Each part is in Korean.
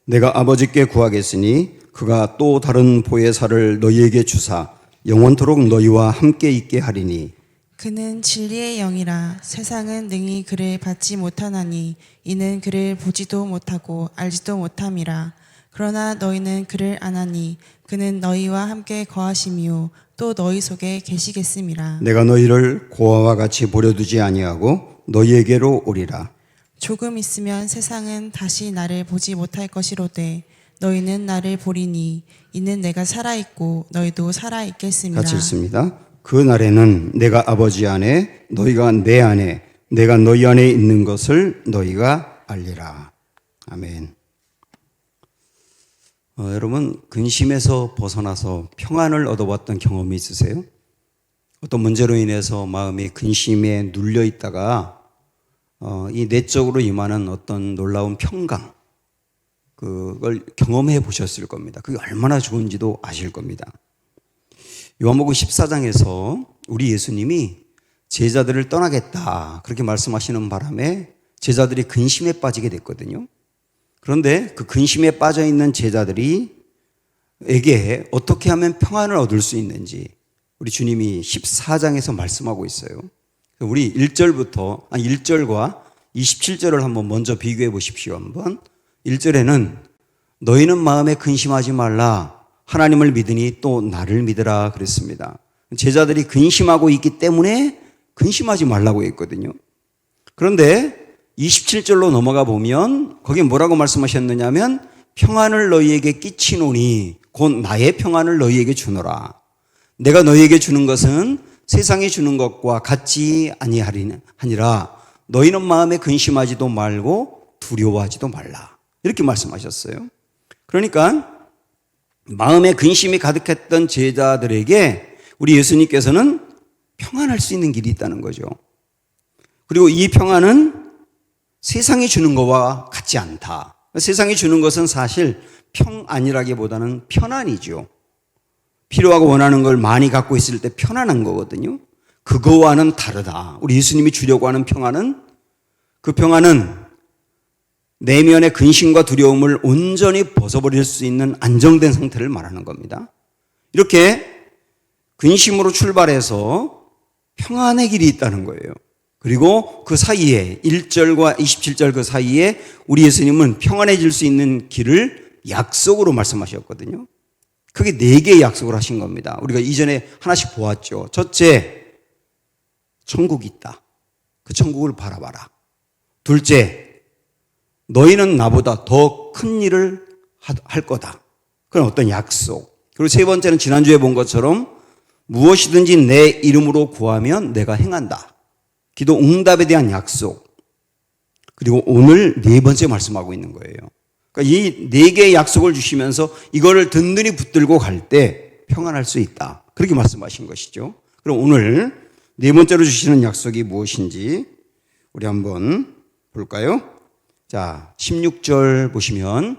내가 아버지께 구하겠으니 그가 또 다른 보혜사를 너희에게 주사 영원토록 너희와 함께 있게 하리니 그는 진리의 영이라 세상은 능히 그를 받지 못하나니 이는 그를 보지도 못하고 알지도 못함이라. 그러나 너희는 그를 아나니 그는 너희와 함께 거하심이요 또 너희 속에 계시겠음이라. 내가 너희를 고아와 같이 버려두지 아니하고 너희에게로 오리라. 조금 있으면 세상은 다시 나를 보지 못할 것이로되 너희는 나를 보리니 이는 내가 살아있고 너희도 살아있겠음이라. 같이 읽습니다. 그 날에는 내가 아버지 안에 너희가 내 안에 내가 너희 안에 있는 것을 너희가 알리라. 아멘. 여러분, 근심에서 벗어나서 평안을 얻어봤던 경험이 있으세요? 어떤 문제로 인해서 마음이 근심에 눌려 있다가 이 내적으로 임하는 어떤 놀라운 평강, 그걸 경험해 보셨을 겁니다. 그게 얼마나 좋은지도 아실 겁니다. 요한복음 14장에서 우리 예수님이 제자들을 떠나겠다 그렇게 말씀하시는 바람에 제자들이 근심에 빠지게 됐거든요. 그런데 그 근심에 빠져 있는 제자들이 에게 어떻게 하면 평안을 얻을 수 있는지 우리 주님이 14장에서 말씀하고 있어요. 우리 1절과 27절을 한번 먼저 비교해 보십시오. 한번 1절에는 너희는 마음에 근심하지 말라 하나님을 믿으니 또 나를 믿으라 그랬습니다. 제자들이 근심하고 있기 때문에 근심하지 말라고 했거든요. 그런데 27절로 넘어가 보면 거기 뭐라고 말씀하셨느냐 하면 평안을 너희에게 끼치노니 곧 나의 평안을 너희에게 주노라. 내가 너희에게 주는 것은 세상이 주는 것과 같지 아니하니라. 너희는 마음에 근심하지도 말고 두려워하지도 말라. 이렇게 말씀하셨어요. 그러니까 마음에 근심이 가득했던 제자들에게 우리 예수님께서는 평안할 수 있는 길이 있다는 거죠. 그리고 이 평안은 세상이 주는 것과 같지 않다. 세상이 주는 것은 사실 평안이라기보다는 편안이죠. 필요하고 원하는 걸 많이 갖고 있을 때 편안한 거거든요. 그거와는 다르다. 우리 예수님이 주려고 하는 평안은 그 평안은 내면의 근심과 두려움을 온전히 벗어버릴 수 있는 안정된 상태를 말하는 겁니다. 이렇게 근심으로 출발해서 평안의 길이 있다는 거예요. 그리고 그 사이에 1절과 27절 그 사이에 우리 예수님은 평안해질 수 있는 길을 약속으로 말씀하셨거든요. 크게 4개의 약속을 하신 겁니다. 우리가 이전에 하나씩 보았죠. 첫째, 천국이 있다. 그 천국을 바라봐라. 둘째, 너희는 나보다 더 큰 일을 할 거다. 그건 어떤 약속. 그리고 세 번째는 지난주에 본 것처럼 무엇이든지 내 이름으로 구하면 내가 행한다. 기도 응답에 대한 약속. 그리고 오늘 4번째 말씀하고 있는 거예요. 그러니까 이 4개의 약속을 주시면서 이거를 든든히 붙들고 갈 때 평안할 수 있다. 그렇게 말씀하신 것이죠. 그럼 오늘 4번째로 주시는 약속이 무엇인지 우리 한번 볼까요? 자, 16절 보시면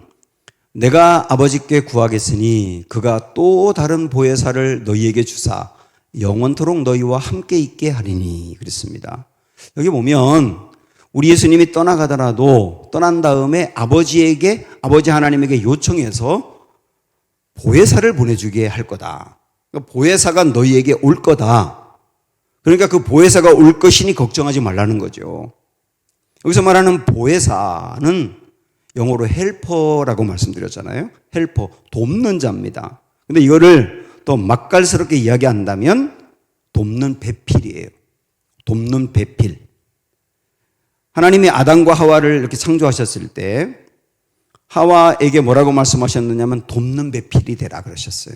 내가 아버지께 구하겠으니 그가 또 다른 보혜사를 너희에게 주사 영원토록 너희와 함께 있게 하리니 그랬습니다. 여기 보면 우리 예수님이 떠나가더라도 떠난 다음에 아버지 하나님에게 요청해서 보혜사를 보내주게 할 거다. 그러니까 보혜사가 너희에게 올 거다. 그러니까 그 보혜사가 올 것이니 걱정하지 말라는 거죠. 여기서 말하는 보혜사는 영어로 헬퍼라고 말씀드렸잖아요. 헬퍼, 돕는 자입니다. 근데 이거를 또 맛깔스럽게 이야기한다면 돕는 배필이에요. 돕는 배필. 하나님이 아담과 하와를 이렇게 창조하셨을 때 하와에게 뭐라고 말씀하셨느냐면 돕는 배필이 되라 그러셨어요.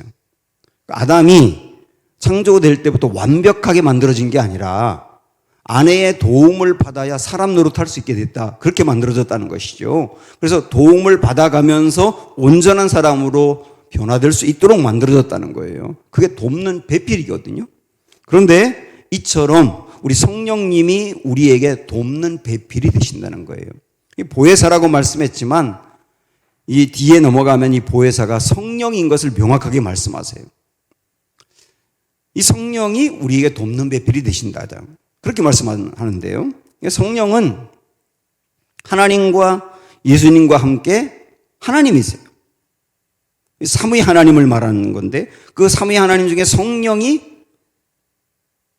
아담이 창조될 때부터 완벽하게 만들어진 게 아니라 아내의 도움을 받아야 사람 노릇할 수 있게 됐다. 그렇게 만들어졌다는 것이죠. 그래서 도움을 받아가면서 온전한 사람으로 변화될 수 있도록 만들어졌다는 거예요. 그게 돕는 배필이거든요. 그런데 이처럼 우리 성령님이 우리에게 돕는 배필이 되신다는 거예요. 보혜사라고 말씀했지만 이 뒤에 넘어가면 이 보혜사가 성령인 것을 명확하게 말씀하세요. 이 성령이 우리에게 돕는 배필이 되신다. 그렇게 말씀하는데요. 성령은 하나님과 예수님과 함께 하나님이세요. 삼위 하나님을 말하는 건데 그 삼위 하나님 중에 성령이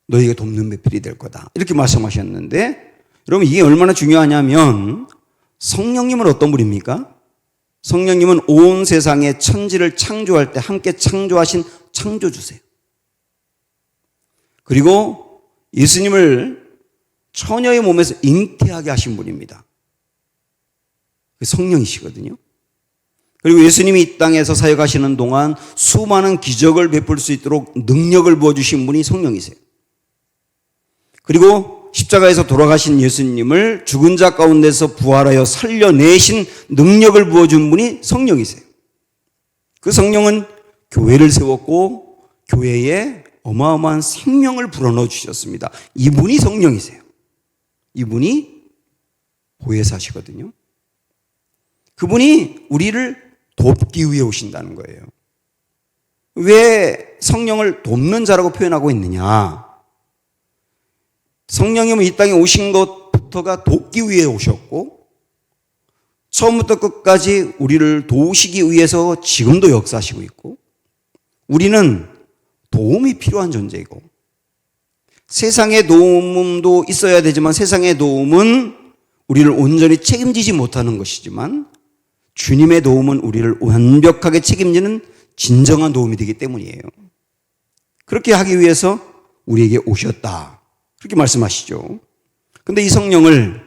너희가 돕는 배필이 될 거다. 이렇게 말씀하셨는데 여러분 이게 얼마나 중요하냐면 성령님은 어떤 분입니까? 성령님은 온 세상의 천지를 창조할 때 함께 창조하신 창조주세요. 그리고 예수님을 처녀의 몸에서 잉태하게 하신 분입니다. 성령이시거든요. 그리고 예수님이 이 땅에서 사역하시는 동안 수많은 기적을 베풀 수 있도록 능력을 부어주신 분이 성령이세요. 그리고 십자가에서 돌아가신 예수님을 죽은 자 가운데서 부활하여 살려내신 능력을 부어준 분이 성령이세요. 그 성령은 교회를 세웠고 교회에 어마어마한 생명을 불어넣어 주셨습니다. 이분이 성령이세요. 이분이 보혜사시거든요. 그분이 우리를 돕기 위해 오신다는 거예요. 왜 성령을 돕는 자라고 표현하고 있느냐? 성령님은 이 땅에 오신 것부터가 돕기 위해 오셨고 처음부터 끝까지 우리를 도우시기 위해서 지금도 역사하시고 있고 우리는 도움이 필요한 존재이고 세상의 도움도 있어야 되지만 세상의 도움은 우리를 온전히 책임지지 못하는 것이지만 주님의 도움은 우리를 완벽하게 책임지는 진정한 도움이 되기 때문이에요. 그렇게 하기 위해서 우리에게 오셨다. 그렇게 말씀하시죠. 근데 이 성령을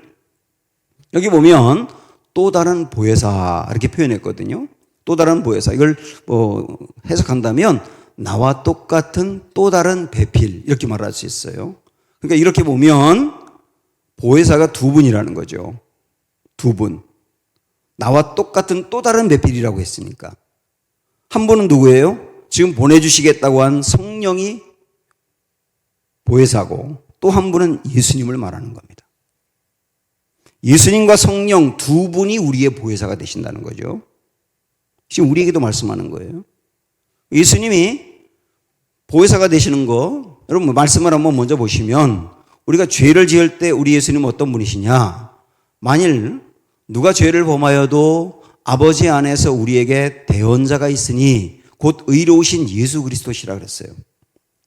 여기 보면 또 다른 보혜사 이렇게 표현했거든요. 또 다른 보혜사. 이걸 해석한다면 나와 똑같은 또 다른 배필 이렇게 말할 수 있어요. 그러니까 이렇게 보면 보혜사가 두 분이라는 거죠. 두 분. 나와 똑같은 또 다른 배필이라고 했으니까. 한 분은 누구예요? 지금 보내주시겠다고 한 성령이 보혜사고 또 한 분은 예수님을 말하는 겁니다. 예수님과 성령 두 분이 우리의 보혜사가 되신다는 거죠. 지금 우리에게도 말씀하는 거예요. 예수님이 보혜사가 되시는 거 여러분 말씀을 한번 먼저 보시면 우리가 죄를 지을 때 우리 예수님은 어떤 분이시냐? 만일 누가 죄를 범하여도 아버지 안에서 우리에게 대언자가 있으니 곧 의로우신 예수 그리스도시라 그랬어요.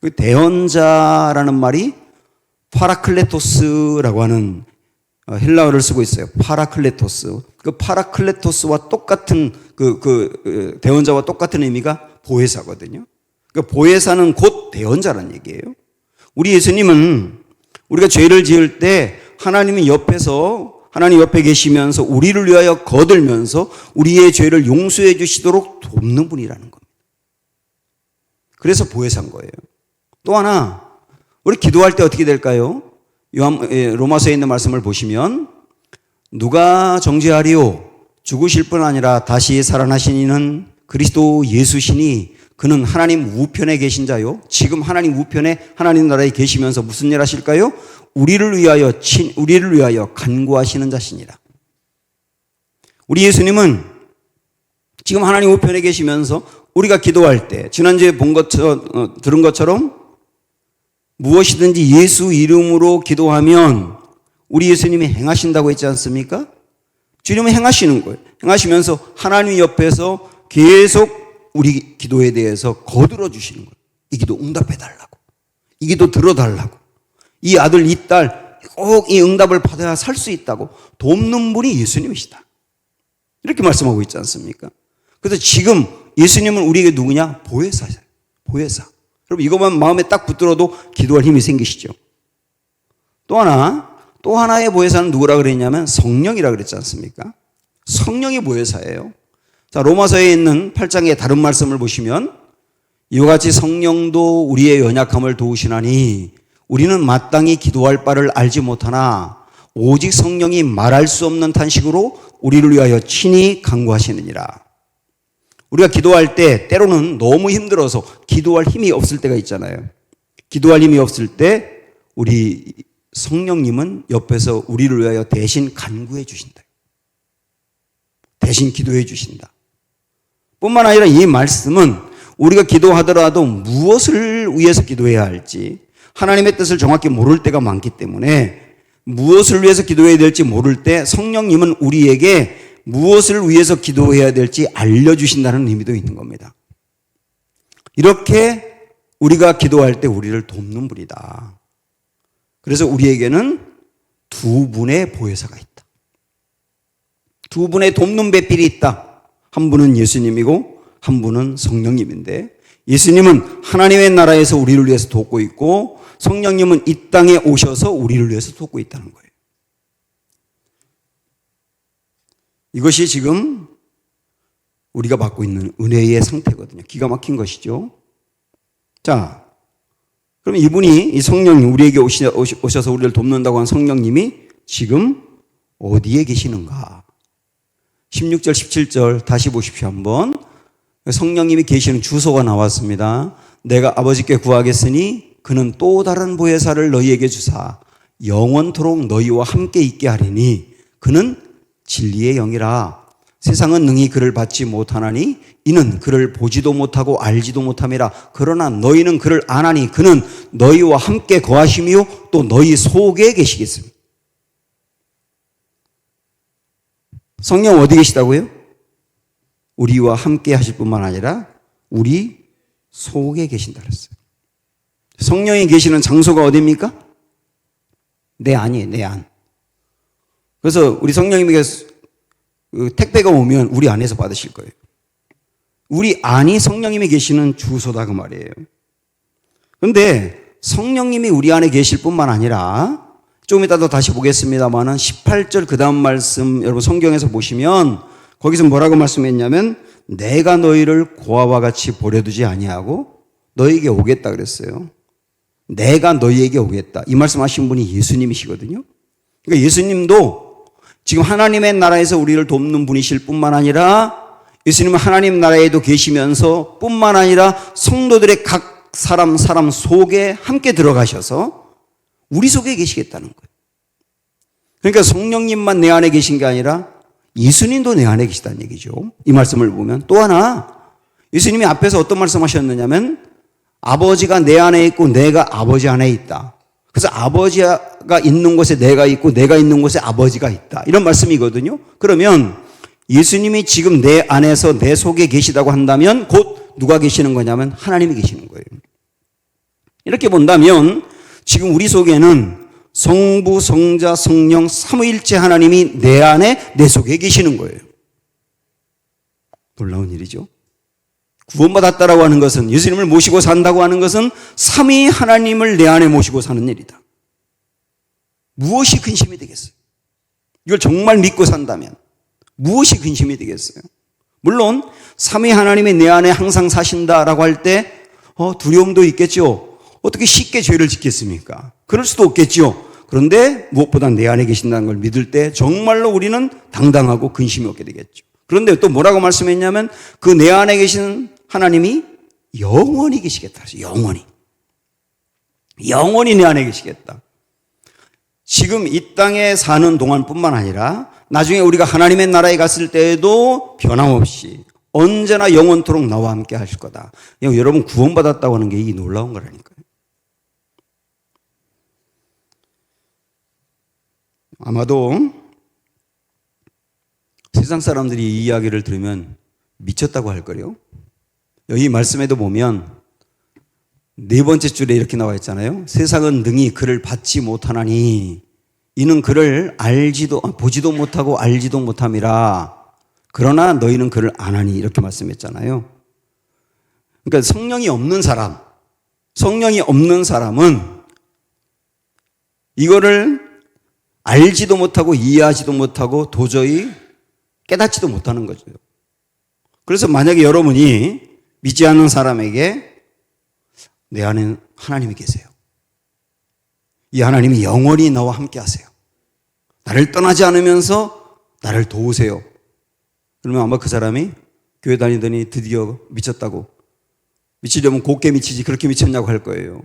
그 대언자라는 말이 파라클레토스라고 하는 헬라어를 쓰고 있어요. 파라클레토스. 그 파라클레토스와 똑같은 그 대언자와 똑같은 의미가 보혜사거든요. 그 보혜사는 곧 대언자라는 얘기예요. 우리 예수님은 우리가 죄를 지을 때 하나님 옆에 계시면서 우리를 위하여 거들면서 우리의 죄를 용서해 주시도록 돕는 분이라는 겁니다. 그래서 보혜사인 거예요. 또 하나 우리 기도할 때 어떻게 될까요? 로마서에 있는 말씀을 보시면 누가 정죄하리요? 죽으실 뿐 아니라 다시 살아나신 이는 그리스도 예수시니 그는 하나님 우편에 계신 자요. 지금 하나님 우편에 하나님 나라에 계시면서 무슨 일 하실까요? 우리를 위하여 간구하시는 자시니라. 우리 예수님은 지금 하나님 우편에 계시면서 우리가 기도할 때 지난주에 들은 것처럼 무엇이든지 예수 이름으로 기도하면 우리 예수님이 행하신다고 했지 않습니까? 주님은 행하시는 거예요. 행하시면서 하나님 옆에서 계속 우리 기도에 대해서 거들어 주시는 거예요. 이 기도 응답해 달라고. 이 기도 들어달라고. 이 아들, 이 딸 꼭 이 응답을 받아야 살 수 있다고 돕는 분이 예수님이시다. 이렇게 말씀하고 있지 않습니까? 그래서 지금 예수님은 우리에게 누구냐? 보혜사예요. 보혜사. 여러분 이것만 마음에 딱 붙들어도 기도할 힘이 생기시죠. 또 하나의 보혜사는 누구라 그랬냐면 성령이라 그랬지 않습니까? 성령이 보혜사예요. 자, 로마서에 있는 8장의 다른 말씀을 보시면 이와 같이 성령도 우리의 연약함을 도우시나니 우리는 마땅히 기도할 바를 알지 못하나 오직 성령이 말할 수 없는 탄식으로 우리를 위하여 친히 간구하시느니라. 우리가 기도할 때 때로는 너무 힘들어서 기도할 힘이 없을 때가 있잖아요. 기도할 힘이 없을 때 우리 성령님은 옆에서 우리를 위하여 대신 간구해 주신다. 대신 기도해 주신다. 뿐만 아니라 이 말씀은 우리가 기도하더라도 무엇을 위해서 기도해야 할지 하나님의 뜻을 정확히 모를 때가 많기 때문에 무엇을 위해서 기도해야 될지 모를 때 성령님은 우리에게 무엇을 위해서 기도해야 될지 알려주신다는 의미도 있는 겁니다. 이렇게 우리가 기도할 때 우리를 돕는 분이다. 그래서 우리에게는 두 분의 보혜사가 있다. 두 분의 돕는 배필이 있다. 한 분은 예수님이고 한 분은 성령님인데, 예수님은 하나님의 나라에서 우리를 위해서 돕고 있고 성령님은 이 땅에 오셔서 우리를 위해서 돕고 있다는 거예요. 이것이 지금 우리가 받고 있는 은혜의 상태거든요. 기가 막힌 것이죠. 자, 그럼 이분이, 이 성령님, 우리에게 오셔서 우리를 돕는다고 한 성령님이 지금 어디에 계시는가? 16절, 17절 다시 보십시오 한번. 성령님이 계시는 주소가 나왔습니다. 내가 아버지께 구하겠으니 그는 또 다른 보혜사를 너희에게 주사 영원토록 너희와 함께 있게 하리니 그는 진리의 영이라. 세상은 능히 그를 받지 못하나니 이는 그를 보지도 못하고 알지도 못함이라. 그러나 너희는 그를 아나니 그는 너희와 함께 거하시며 또 너희 속에 계시겠습니다. 성령 어디 계시다고요? 우리와 함께 하실 뿐만 아니라 우리 속에 계신다 그랬어요. 성령이 계시는 장소가 어디입니까? 내 안이에요, 내 안. 그래서 우리 성령님에게 택배가 오면 우리 안에서 받으실 거예요. 우리 안이 성령님이 계시는 주소다 그 말이에요. 그런데 성령님이 우리 안에 계실 뿐만 아니라 조금 이따도 다시 보겠습니다만은 18절 그 다음 말씀 여러분 성경에서 보시면 거기서 뭐라고 말씀했냐면 내가 너희를 고아와 같이 버려두지 아니하고 너희에게 오겠다 그랬어요. 내가 너희에게 오겠다. 이 말씀하신 분이 예수님이시거든요. 그러니까 예수님도 지금 하나님의 나라에서 우리를 돕는 분이실 뿐만 아니라 예수님은 하나님 나라에도 계시면서 뿐만 아니라 성도들의 각 사람 속에 함께 들어가셔서 우리 속에 계시겠다는 거예요. 그러니까 성령님만 내 안에 계신 게 아니라 예수님도 내 안에 계시다는 얘기죠. 이 말씀을 보면 또 하나 예수님이 앞에서 어떤 말씀하셨느냐면 아버지가 내 안에 있고 내가 아버지 안에 있다. 그래서 아버지가 있는 곳에 내가 있고 내가 있는 곳에 아버지가 있다. 이런 말씀이거든요. 그러면 예수님이 지금 내 안에서 내 속에 계시다고 한다면 곧 누가 계시는 거냐면 하나님이 계시는 거예요. 이렇게 본다면 지금 우리 속에는 성부, 성자, 성령, 삼위일체 하나님이 내 안에 내 속에 계시는 거예요. 놀라운 일이죠. 구원받았다라고 하는 것은 예수님을 모시고 산다고 하는 것은 삼위 하나님을 내 안에 모시고 사는 일이다. 무엇이 근심이 되겠어요? 이걸 정말 믿고 산다면 무엇이 근심이 되겠어요? 물론 삼위 하나님이 내 안에 항상 사신다라고 할 때 두려움도 있겠죠. 어떻게 쉽게 죄를 짓겠습니까? 그럴 수도 없겠죠. 그런데 무엇보다 내 안에 계신다는 걸 믿을 때 정말로 우리는 당당하고 근심이 없게 되겠죠. 그런데 또 뭐라고 말씀했냐면 그 내 안에 계신 하나님이 영원히 계시겠다. 영원히. 영원히 내 안에 계시겠다. 지금 이 땅에 사는 동안뿐만 아니라 나중에 우리가 하나님의 나라에 갔을 때에도 변함없이 언제나 영원토록 나와 함께 하실 거다. 여러분 구원받았다고 하는 게 이 놀라운 거라니까요. 아마도 세상 사람들이 이 이야기를 들으면 미쳤다고 할 거예요. 여기 말씀에도 보면 네 번째 줄에 이렇게 나와 있잖아요. 세상은 능히 그를 받지 못하나니 이는 그를 보지도 못하고 알지도 못함이라. 그러나 너희는 그를 아나니 이렇게 말씀했잖아요. 그러니까 성령이 없는 사람은 이거를 알지도 못하고 이해하지도 못하고 도저히 깨닫지도 못하는 거죠. 그래서 만약에 여러분이 믿지 않는 사람에게 내 안에 하나님이 계세요. 이 하나님이 영원히 나와 함께 하세요. 나를 떠나지 않으면서 나를 도우세요. 그러면 아마 그 사람이 교회 다니더니 드디어 미쳤다고. 미치려면 곱게 미치지 그렇게 미쳤냐고 할 거예요.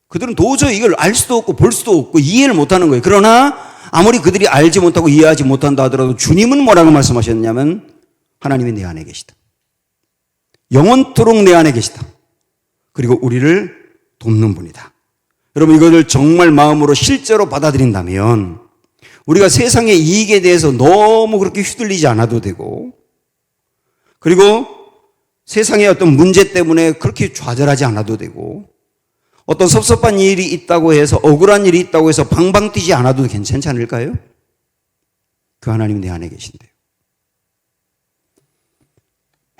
그들은 도저히 이걸 알 수도 없고 볼 수도 없고 이해를 못하는 거예요. 그러나 아무리 그들이 알지 못하고 이해하지 못한다 하더라도 주님은 뭐라고 말씀하셨냐면 하나님이 내 안에 계시다. 영원토록 내 안에 계시다. 그리고 우리를 돕는 분이다. 여러분 이것을 정말 마음으로 실제로 받아들인다면 우리가 세상의 이익에 대해서 너무 그렇게 휘둘리지 않아도 되고, 그리고 세상의 어떤 문제 때문에 그렇게 좌절하지 않아도 되고, 어떤 섭섭한 일이 있다고 해서, 억울한 일이 있다고 해서 방방 뛰지 않아도 괜찮지 않을까요? 그 하나님이 내 안에 계신데요.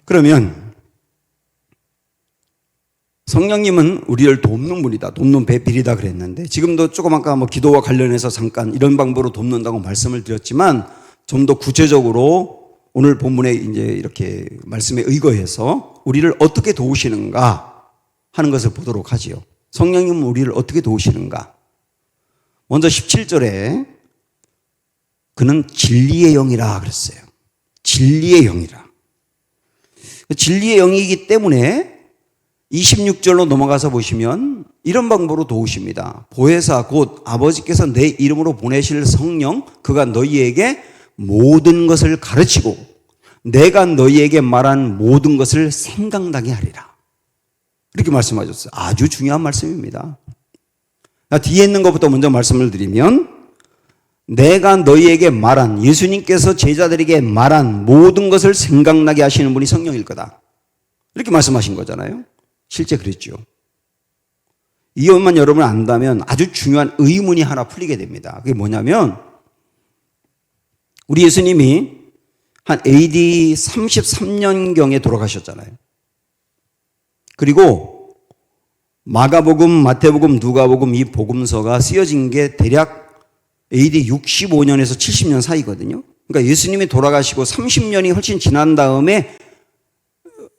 그러면 성령님은 우리를 돕는 분이다, 돕는 배필이다 그랬는데, 지금도 조금 아까 기도와 관련해서 잠깐 이런 방법으로 돕는다고 말씀을 드렸지만, 좀 더 구체적으로 오늘 본문에 이제 이렇게 말씀에 의거해서 우리를 어떻게 도우시는가 하는 것을 보도록 하지요. 성령님은 우리를 어떻게 도우시는가? 먼저 17절에 그는 진리의 영이라 그랬어요. 진리의 영이라. 진리의 영이기 때문에 26절로 넘어가서 보시면 이런 방법으로 도우십니다. 보혜사 곧 아버지께서 내 이름으로 보내실 성령, 그가 너희에게 모든 것을 가르치고 내가 너희에게 말한 모든 것을 생각나게 하리라. 이렇게 말씀하셨어요. 아주 중요한 말씀입니다. 뒤에 있는 것부터 먼저 말씀을 드리면, 내가 너희에게 말한, 예수님께서 제자들에게 말한 모든 것을 생각나게 하시는 분이 성령일 거다, 이렇게 말씀하신 거잖아요. 실제 그랬죠. 이것만 여러분 안다면 아주 중요한 의문이 하나 풀리게 됩니다. 그게 뭐냐면, 우리 예수님이 한 AD 33년경에 돌아가셨잖아요. 그리고 마가복음, 마태복음, 누가복음 이 복음서가 쓰여진 게 대략 AD 65년에서 70년 사이거든요. 그러니까 예수님이 돌아가시고 30년이 훨씬 지난 다음에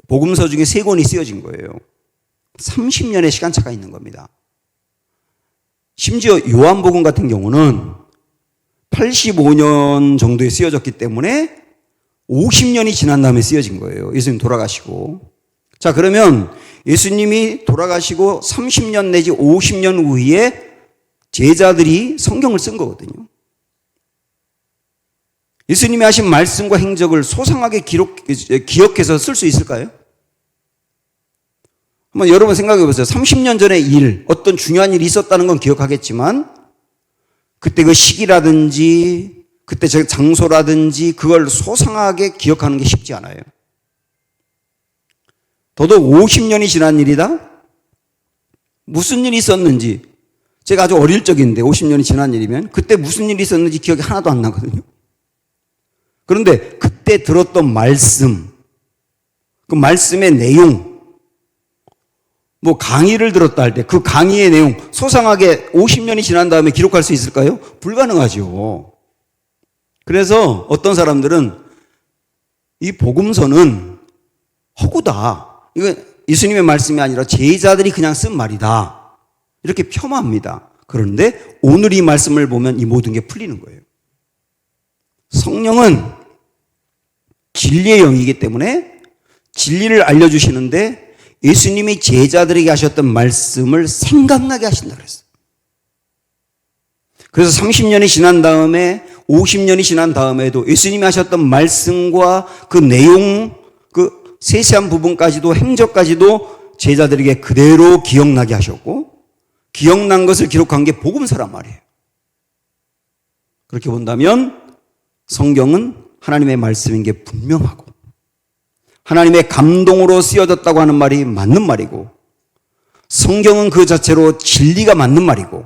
복음서 중에 3권이 쓰여진 거예요. 30년의 시간차가 있는 겁니다. 심지어 요한복음 같은 경우는 85년 정도에 쓰여졌기 때문에 50년이 지난 다음에 쓰여진 거예요. 예수님 돌아가시고. 자, 그러면 예수님이 돌아가시고 30년 내지 50년 후에 제자들이 성경을 쓴 거거든요. 예수님이 하신 말씀과 행적을 소상하게 기억해서 쓸 수 있을까요? 한번 여러분 생각해 보세요. 30년 전의 일, 어떤 중요한 일이 있었다는 건 기억하겠지만, 그때 그 시기라든지, 그때 장소라든지, 그걸 소상하게 기억하는 게 쉽지 않아요. 더더욱 50년이 지난 일이다? 무슨 일이 있었는지, 제가 아주 어릴 적인데 50년이 지난 일이면 그때 무슨 일이 있었는지 기억이 하나도 안 나거든요. 그런데 그때 들었던 말씀, 그 말씀의 내용, 강의를 들었다 할 때 그 강의의 내용 소상하게 50년이 지난 다음에 기록할 수 있을까요? 불가능하죠. 그래서 어떤 사람들은 이 복음서는 허구다, 이거 예수님의 말씀이 아니라 제자들이 그냥 쓴 말이다, 이렇게 폄하합니다. 그런데 오늘 이 말씀을 보면 이 모든 게 풀리는 거예요. 성령은 진리의 영이기 때문에 진리를 알려주시는데, 예수님이 제자들에게 하셨던 말씀을 생각나게 하신다 그랬어요. 그래서 30년이 지난 다음에 50년이 지난 다음에도 예수님이 하셨던 말씀과 그 내용, 그 세세한 부분까지도, 행적까지도 제자들에게 그대로 기억나게 하셨고, 기억난 것을 기록한 게 복음서란 말이에요. 그렇게 본다면 성경은 하나님의 말씀인 게 분명하고, 하나님의 감동으로 쓰여졌다고 하는 말이 맞는 말이고, 성경은 그 자체로 진리가 맞는 말이고,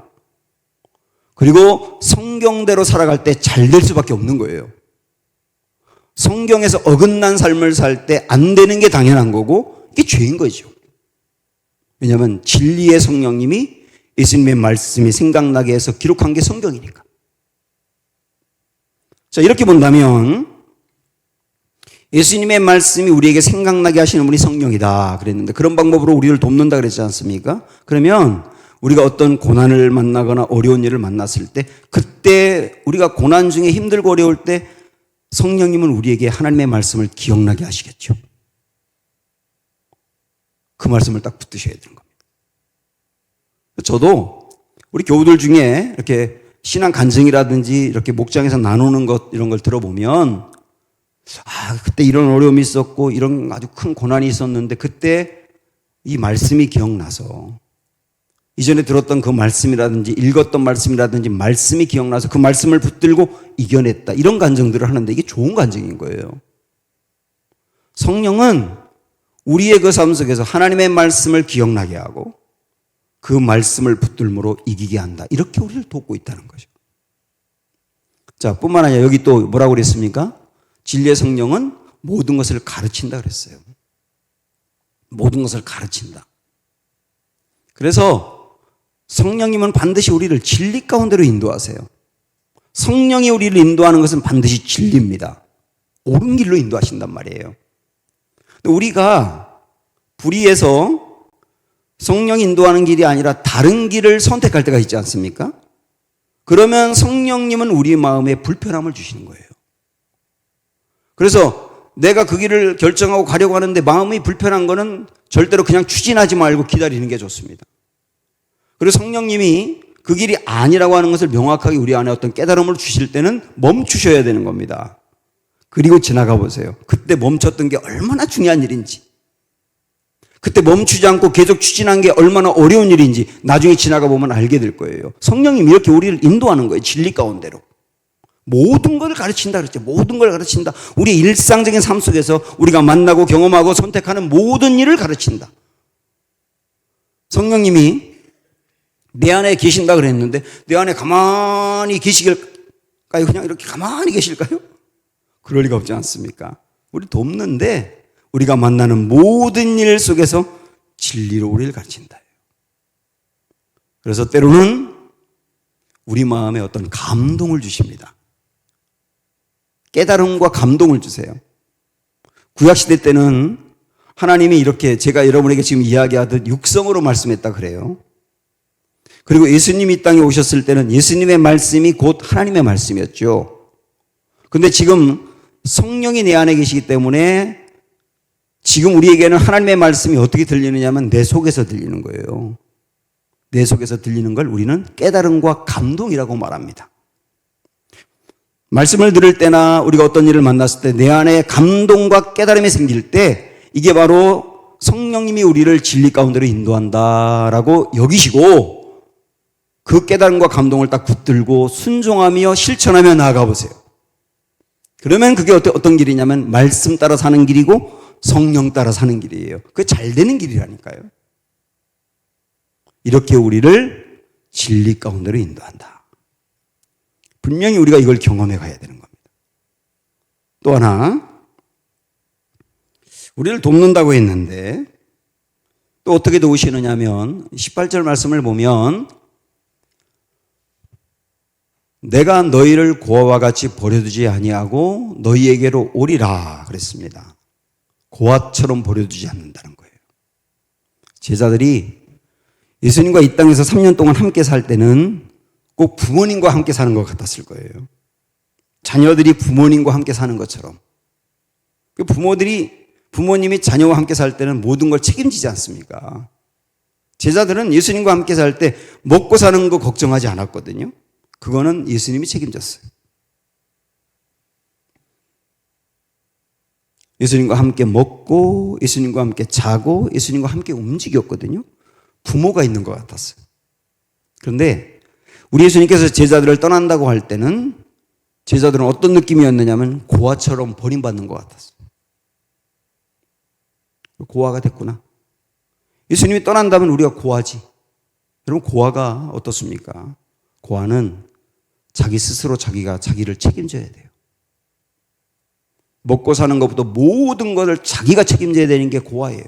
그리고 성경대로 살아갈 때 잘 될 수밖에 없는 거예요. 성경에서 어긋난 삶을 살 때 안 되는 게 당연한 거고, 이게 죄인 거죠. 왜냐하면 진리의 성령님이 예수님의 말씀이 생각나게 해서 기록한 게 성경이니까. 자, 이렇게 본다면 예수님의 말씀이 우리에게 생각나게 하시는 분이 성령이다 그랬는데, 그런 방법으로 우리를 돕는다 그랬지 않습니까? 그러면 우리가 어떤 고난을 만나거나 어려운 일을 만났을 때, 그때 우리가 고난 중에 힘들고 어려울 때 성령님은 우리에게 하나님의 말씀을 기억나게 하시겠죠. 그 말씀을 딱 붙드셔야 되는 겁니다. 저도 우리 교우들 중에 이렇게 신앙 간증이라든지 이렇게 목장에서 나누는 것, 이런 걸 들어보면, 그때 이런 어려움이 있었고 이런 아주 큰 고난이 있었는데 그때 이 말씀이 기억나서 이전에 들었던 그 말씀이라든지 읽었던 말씀이라든지 말씀이 기억나서 그 말씀을 붙들고 이겨냈다. 이런 간증들을 하는데 이게 좋은 간증인 거예요. 성령은 우리의 그 삶 속에서 하나님의 말씀을 기억나게 하고 그 말씀을 붙들므로 이기게 한다. 이렇게 우리를 돕고 있다는 거죠. 자, 뿐만 아니라 여기 또 뭐라고 그랬습니까? 진리의 성령은 모든 것을 가르친다 그랬어요. 모든 것을 가르친다. 그래서 성령님은 반드시 우리를 진리 가운데로 인도하세요. 성령이 우리를 인도하는 것은 반드시 진리입니다. 옳은 길로 인도하신단 말이에요. 우리가 불의해서 성령이 인도하는 길이 아니라 다른 길을 선택할 때가 있지 않습니까? 그러면 성령님은 우리 마음에 불편함을 주시는 거예요. 그래서 내가 그 길을 결정하고 가려고 하는데 마음이 불편한 거는 절대로 그냥 추진하지 말고 기다리는 게 좋습니다. 그리고 성령님이 그 길이 아니라고 하는 것을 명확하게 우리 안에 어떤 깨달음을 주실 때는 멈추셔야 되는 겁니다. 그리고 지나가 보세요. 그때 멈췄던 게 얼마나 중요한 일인지, 그때 멈추지 않고 계속 추진한 게 얼마나 어려운 일인지 나중에 지나가 보면 알게 될 거예요. 성령님이 이렇게 우리를 인도하는 거예요. 진리 가운데로. 모든 걸 가르친다 그랬죠. 모든 걸 가르친다. 우리 일상적인 삶 속에서 우리가 만나고 경험하고 선택하는 모든 일을 가르친다. 성령님이 내 안에 계신다 그랬는데 내 안에 가만히 계시길까요? 그냥 이렇게 가만히 계실까요? 그럴 리가 없지 않습니까? 우리 돕는데 우리가 만나는 모든 일 속에서 진리로 우리를 가르친다. 그래서 때로는 우리 마음에 어떤 감동을 주십니다. 깨달음과 감동을 주세요. 구약시대 때는 하나님이 이렇게 제가 여러분에게 지금 이야기하듯 육성으로 말씀했다 그래요. 그리고 예수님이 이 땅에 오셨을 때는 예수님의 말씀이 곧 하나님의 말씀이었죠. 근데 지금 성령이 내 안에 계시기 때문에 지금 우리에게는 하나님의 말씀이 어떻게 들리느냐면 내 속에서 들리는 거예요. 내 속에서 들리는 걸 우리는 깨달음과 감동이라고 말합니다. 말씀을 들을 때나 우리가 어떤 일을 만났을 때 내 안에 감동과 깨달음이 생길 때 이게 바로 성령님이 우리를 진리 가운데로 인도한다라고 여기시고 그 깨달음과 감동을 딱 붙들고 순종하며 실천하며 나아가 보세요. 그러면 그게 어떤 길이냐면 말씀 따라 사는 길이고 성령 따라 사는 길이에요. 그게 잘 되는 길이라니까요. 이렇게 우리를 진리 가운데로 인도한다. 분명히 우리가 이걸 경험해 가야 되는 겁니다. 또 하나, 우리를 돕는다고 했는데 또 어떻게 도우시느냐 하면 18절 말씀을 보면 내가 너희를 고아와 같이 버려두지 아니하고 너희에게로 오리라 그랬습니다. 고아처럼 버려두지 않는다는 거예요. 제자들이 예수님과 이 땅에서 3년 동안 함께 살 때는 꼭 부모님과 함께 사는 것 같았을 거예요. 자녀들이 부모님과 함께 사는 것처럼. 부모님이 자녀와 함께 살 때는 모든 걸 책임지지 않습니까? 제자들은 예수님과 함께 살 때 먹고 사는 거 걱정하지 않았거든요. 그거는 예수님이 책임졌어요. 예수님과 함께 먹고 예수님과 함께 자고 예수님과 함께 움직였거든요. 부모가 있는 것 같았어요. 그런데 우리 예수님께서 제자들을 떠난다고 할 때는 제자들은 어떤 느낌이었느냐면 고아처럼 버림받는 것 같았어요. 고아가 됐구나. 예수님이 떠난다면 우리가 고아지. 여러분 고아가 어떻습니까? 고아는 자기 스스로 자기가 자기를 책임져야 돼요. 먹고 사는 것부터 모든 것을 자기가 책임져야 되는 게 고아예요.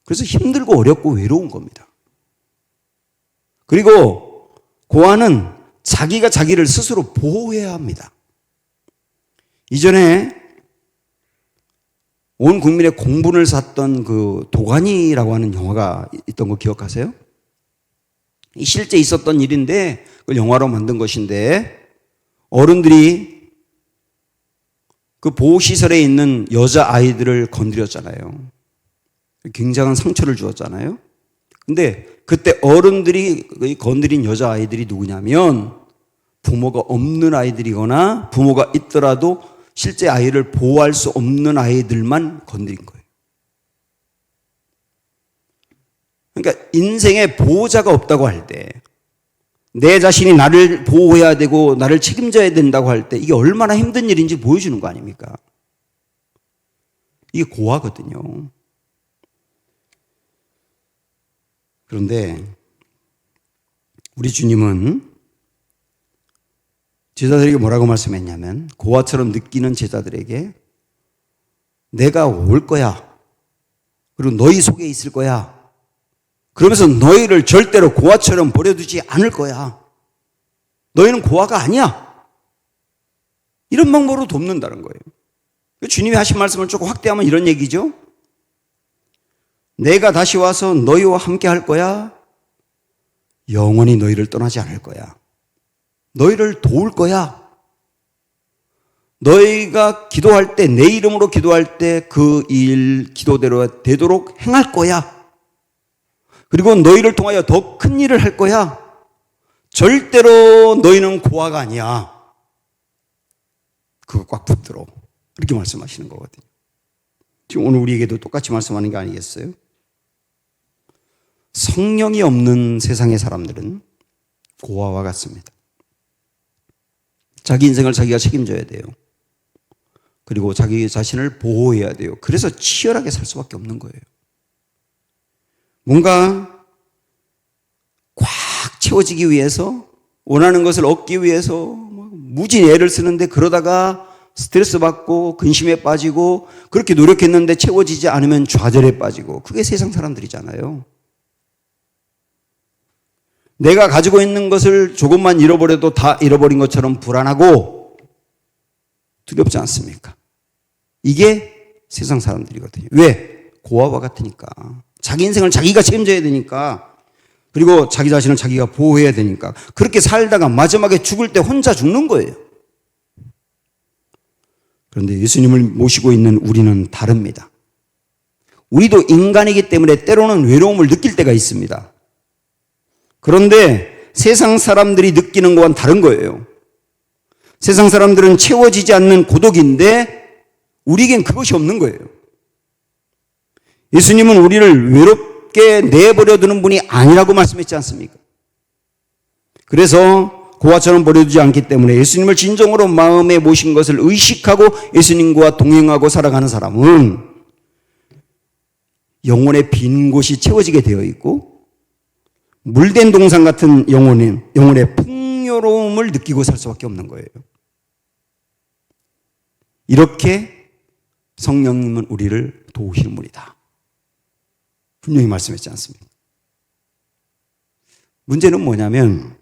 그래서 힘들고 어렵고 외로운 겁니다. 그리고 고아는 자기가 자기를 스스로 보호해야 합니다. 이전에 온 국민의 공분을 샀던 그 도가니라고 하는 영화가 있던 거 기억하세요? 실제 있었던 일인데 그걸 영화로 만든 것인데 어른들이 그 보호시설에 있는 여자아이들을 건드렸잖아요. 굉장한 상처를 주었잖아요. 근데 그때 어른들이 건드린 여자아이들이 누구냐면 부모가 없는 아이들이거나 부모가 있더라도 실제 아이를 보호할 수 없는 아이들만 건드린 거예요. 그러니까 인생에 보호자가 없다고 할 때, 내 자신이 나를 보호해야 되고 나를 책임져야 된다고 할 때 이게 얼마나 힘든 일인지 보여주는 거 아닙니까? 이게 고아거든요. 그런데 우리 주님은 제자들에게 뭐라고 말씀했냐면, 고아처럼 느끼는 제자들에게 내가 올 거야. 그리고 너희 속에 있을 거야. 그러면서 너희를 절대로 고아처럼 버려두지 않을 거야. 너희는 고아가 아니야. 이런 방법으로 돕는다는 거예요. 주님이 하신 말씀을 조금 확대하면 이런 얘기죠. 내가 다시 와서 너희와 함께 할 거야. 영원히 너희를 떠나지 않을 거야. 너희를 도울 거야. 너희가 기도할 때, 내 이름으로 기도할 때 그 일 기도대로 되도록 행할 거야. 그리고 너희를 통하여 더 큰 일을 할 거야. 절대로 너희는 고아가 아니야. 그거 꽉 붙들어. 이렇게 말씀하시는 거거든요. 지금 오늘 우리에게도 똑같이 말씀하는 게 아니겠어요? 성령이 없는 세상의 사람들은 고아와 같습니다. 자기 인생을 자기가 책임져야 돼요. 그리고 자기 자신을 보호해야 돼요. 그래서 치열하게 살 수밖에 없는 거예요. 뭔가 꽉 채워지기 위해서, 원하는 것을 얻기 위해서 무지 애를 쓰는데, 그러다가 스트레스 받고 근심에 빠지고, 그렇게 노력했는데 채워지지 않으면 좌절에 빠지고, 그게 세상 사람들이잖아요. 내가 가지고 있는 것을 조금만 잃어버려도 다 잃어버린 것처럼 불안하고 두렵지 않습니까? 이게 세상 사람들이거든요. 왜? 고아와 같으니까. 자기 인생을 자기가 책임져야 되니까, 그리고 자기 자신을 자기가 보호해야 되니까, 그렇게 살다가 마지막에 죽을 때 혼자 죽는 거예요. 그런데 예수님을 모시고 있는 우리는 다릅니다. 우리도 인간이기 때문에 때로는 외로움을 느낄 때가 있습니다. 그런데 세상 사람들이 느끼는 것과는 다른 거예요. 세상 사람들은 채워지지 않는 고독인데 우리에겐 그것이 없는 거예요. 예수님은 우리를 외롭게 내버려 두는 분이 아니라고 말씀했지 않습니까? 그래서 고아처럼 버려두지 않기 때문에 예수님을 진정으로 마음에 모신 것을 의식하고 예수님과 동행하고 살아가는 사람은 영혼의 빈 곳이 채워지게 되어 있고, 물된 동상 같은 영혼의 풍요로움을 느끼고 살 수밖에 없는 거예요. 이렇게 성령님은 우리를 도우시는 분이다. 분명히 말씀했지 않습니까? 문제는 뭐냐면,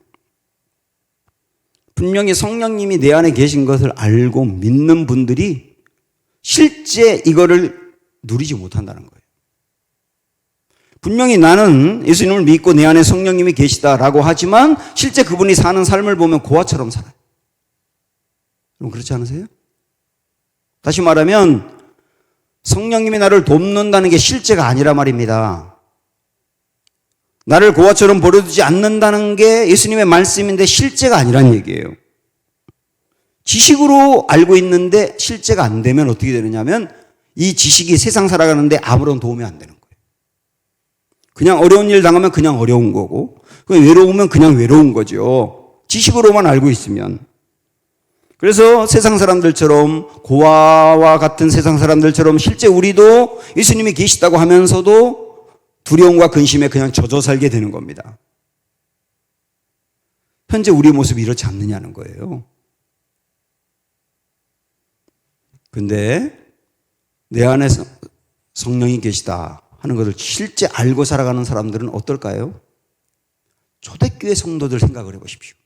분명히 성령님이 내 안에 계신 것을 알고 믿는 분들이 실제 이거를 누리지 못한다는 거예요. 분명히 나는 예수님을 믿고 내 안에 성령님이 계시다라고 하지만 실제 그분이 사는 삶을 보면 고아처럼 살아요. 여러분 그렇지 않으세요? 다시 말하면 성령님이 나를 돕는다는 게 실제가 아니라 말입니다. 나를 고아처럼 버려두지 않는다는 게 예수님의 말씀인데 실제가 아니란 얘기예요. 지식으로 알고 있는데 실제가 안 되면 어떻게 되느냐면, 이 지식이 세상 살아가는데 아무런 도움이 안 되는 거예요. 그냥 어려운 일 당하면 그냥 어려운 거고, 외로우면 그냥 외로운 거죠. 지식으로만 알고 있으면. 그래서 세상 사람들처럼, 고아와 같은 세상 사람들처럼 실제 우리도 예수님이 계시다고 하면서도 두려움과 근심에 그냥 젖어 살게 되는 겁니다. 현재 우리의 모습이 이렇지 않느냐는 거예요. 근데 내 안에 성령이 계시다 하는 것을 실제 알고 살아가는 사람들은 어떨까요? 초대교회 성도들 생각을 해보십시오.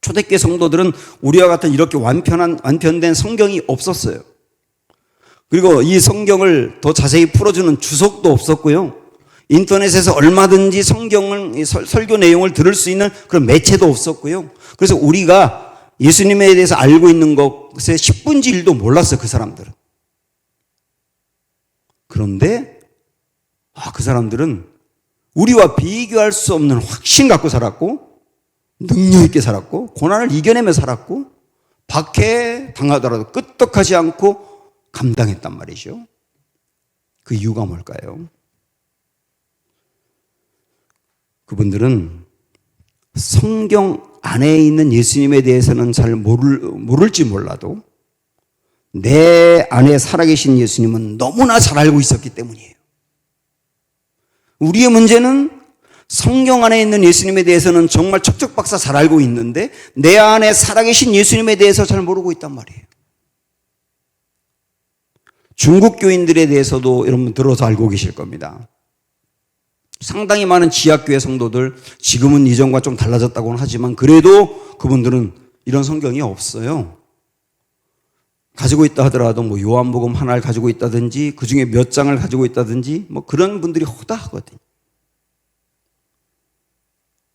초대교회 성도들은 우리와 같은 이렇게 완편된 성경이 없었어요. 그리고 이 성경을 더 자세히 풀어주는 주석도 없었고요. 인터넷에서 얼마든지 성경을, 설교 내용을 들을 수 있는 그런 매체도 없었고요. 그래서 우리가 예수님에 대해서 알고 있는 것의 10분의 1도 몰랐어요, 그 사람들은. 그런데 그 사람들은 우리와 비교할 수 없는 확신 갖고 살았고, 능력 있게 살았고, 고난을 이겨내며 살았고, 박해 당하더라도 끄떡하지 않고 감당했단 말이죠. 그 이유가 뭘까요? 그분들은 성경 안에 있는 예수님에 대해서는 잘 모를지 몰라도 내 안에 살아계신 예수님은 너무나 잘 알고 있었기 때문이에요. 우리의 문제는 성경 안에 있는 예수님에 대해서는 정말 척척박사 잘 알고 있는데 내 안에 살아계신 예수님에 대해서 잘 모르고 있단 말이에요. 중국 교인들에 대해서도 여러분 들어서 알고 계실 겁니다. 상당히 많은 지하교회 성도들, 지금은 이전과 좀 달라졌다고는 하지만 그래도 그분들은 이런 성경이 없어요. 가지고 있다 하더라도 뭐 요한복음 하나를 가지고 있다든지 그 중에 몇 장을 가지고 있다든지 뭐 그런 분들이 허다하거든요.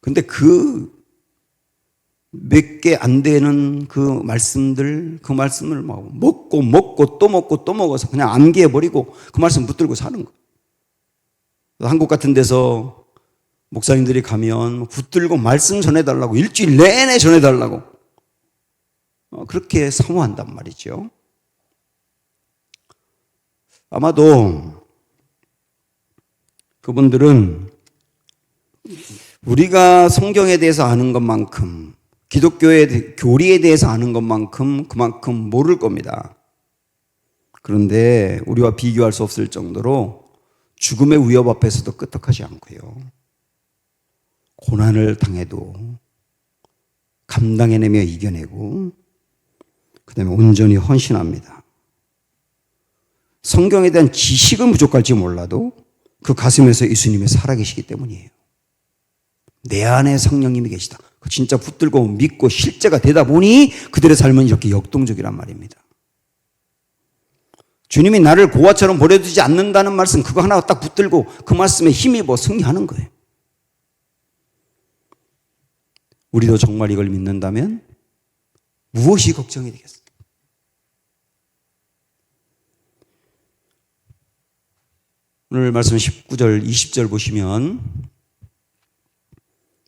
근데 그 몇 개 안 되는 그 말씀을 막 먹고 또 먹어서 그냥 암기해버리고 그 말씀 붙들고 사는 거예요. 한국 같은 데서 목사님들이 가면 붙들고 말씀 전해달라고 일주일 내내 전해달라고 그렇게 사모한단 말이죠. 아마도 그분들은 우리가 성경에 대해서 아는 것만큼 기독교의 교리에 대해서 아는 것만큼 그만큼 모를 겁니다. 그런데 우리와 비교할 수 없을 정도로 죽음의 위협 앞에서도 끄떡하지 않고요. 고난을 당해도 감당해내며 이겨내고 그 다음에 온전히 헌신합니다. 성경에 대한 지식은 부족할지 몰라도 그 가슴에서 예수님이 살아계시기 때문이에요. 내 안에 성령님이 계시다. 진짜 붙들고 믿고 실제가 되다 보니 그들의 삶은 이렇게 역동적이란 말입니다. 주님이 나를 고아처럼 버려두지 않는다는 말씀 그거 하나 딱 붙들고 그 말씀에 힘입어 승리하는 거예요. 우리도 정말 이걸 믿는다면 무엇이 걱정이 되겠어요? 오늘 말씀 19절, 20절 보시면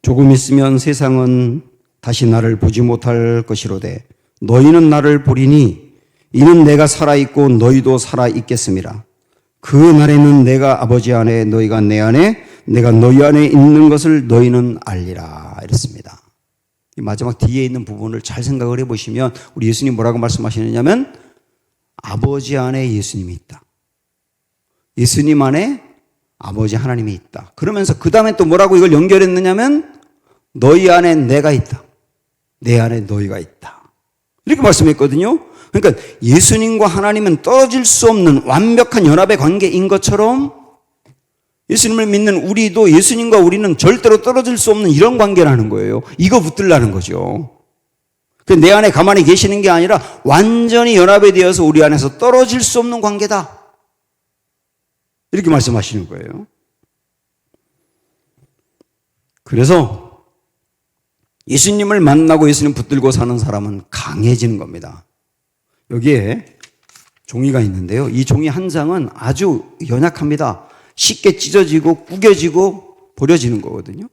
조금 있으면 세상은 다시 나를 보지 못할 것이로되 너희는 나를 보리니 이는 내가 살아있고 너희도 살아있겠음이라. 그 날에는 내가 아버지 안에 너희가 내 안에 내가 너희 안에 있는 것을 너희는 알리라 이랬습니다. 이 마지막 뒤에 있는 부분을 잘 생각을 해보시면 우리 예수님 뭐라고 말씀하시느냐면 아버지 안에 예수님이 있다. 예수님 안에 아버지 하나님이 있다. 그러면서 그 다음에 또 뭐라고 이걸 연결했느냐면 너희 안에 내가 있다. 내 안에 너희가 있다. 이렇게 말씀했거든요. 그러니까 예수님과 하나님은 떨어질 수 없는 완벽한 연합의 관계인 것처럼 예수님을 믿는 우리도 예수님과 우리는 절대로 떨어질 수 없는 이런 관계라는 거예요. 이거 붙들라는 거죠. 내 안에 가만히 계시는 게 아니라 완전히 연합이 되어서 우리 안에서 떨어질 수 없는 관계다. 이렇게 말씀하시는 거예요. 그래서 예수님을 만나고 예수님 붙들고 사는 사람은 강해지는 겁니다. 여기에 종이가 있는데요. 이 종이 한 장은 아주 연약합니다. 쉽게 찢어지고 구겨지고 버려지는 거거든요.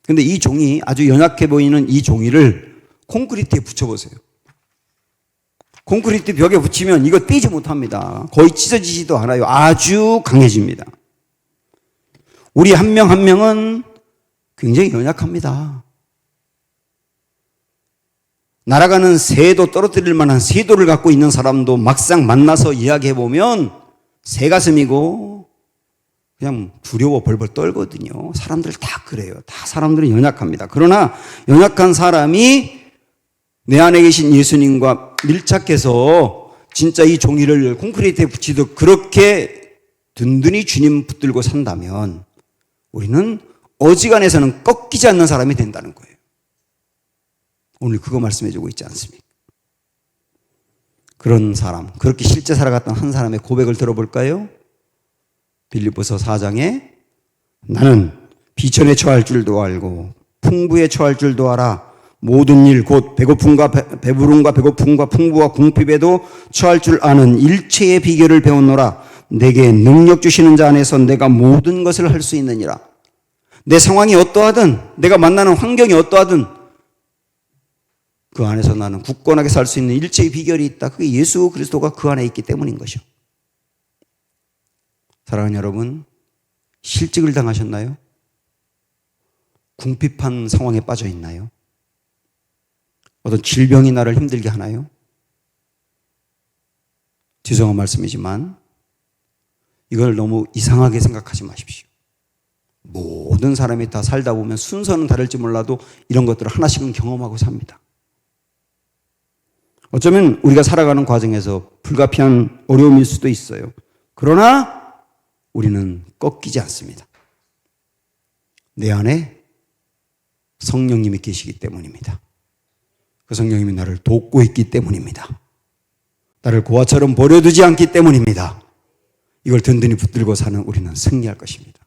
근데 이 종이 아주 연약해 보이는 이 종이를 콘크리트에 붙여보세요. 콘크리트 벽에 붙이면 이거 떼지 못합니다. 거의 찢어지지도 않아요. 아주 강해집니다. 우리 한 명 한 명은 굉장히 연약합니다. 날아가는 새도 떨어뜨릴 만한 새도를 갖고 있는 사람도 막상 만나서 이야기해보면 새가슴이고 그냥 두려워 벌벌 떨거든요. 사람들 다 그래요. 다 사람들은 연약합니다. 그러나 연약한 사람이 내 안에 계신 예수님과 밀착해서 진짜 이 종이를 콘크리트에 붙이듯 그렇게 든든히 주님 붙들고 산다면 우리는 어지간해서는 꺾이지 않는 사람이 된다는 거예요. 오늘 그거 말씀해주고 있지 않습니까? 그런 사람, 그렇게 실제 살아갔던 한 사람의 고백을 들어볼까요? 빌립보서 4장에 나는 비천에 처할 줄도 알고 풍부에 처할 줄도 알아 모든 일 곧 배고픔과 배부름과 배고픔과 풍부와 궁핍에도 처할 줄 아는 일체의 비결을 배웠노라. 내게 능력 주시는 자 안에서 내가 모든 것을 할 수 있느니라. 내 상황이 어떠하든 내가 만나는 환경이 어떠하든 그 안에서 나는 굳건하게 살 수 있는 일체의 비결이 있다. 그게 예수 그리스도가 그 안에 있기 때문인 것이요. 사랑하는 여러분, 실직을 당하셨나요? 궁핍한 상황에 빠져 있나요? 어떤 질병이 나를 힘들게 하나요? 죄송한 말씀이지만 이걸 너무 이상하게 생각하지 마십시오. 모든 사람이 다 살다 보면 순서는 다를지 몰라도 이런 것들을 하나씩은 경험하고 삽니다. 어쩌면 우리가 살아가는 과정에서 불가피한 어려움일 수도 있어요. 그러나 우리는 꺾이지 않습니다. 내 안에 성령님이 계시기 때문입니다. 그 성령님이 나를 돕고 있기 때문입니다. 나를 고아처럼 버려두지 않기 때문입니다. 이걸 든든히 붙들고 사는 우리는 승리할 것입니다.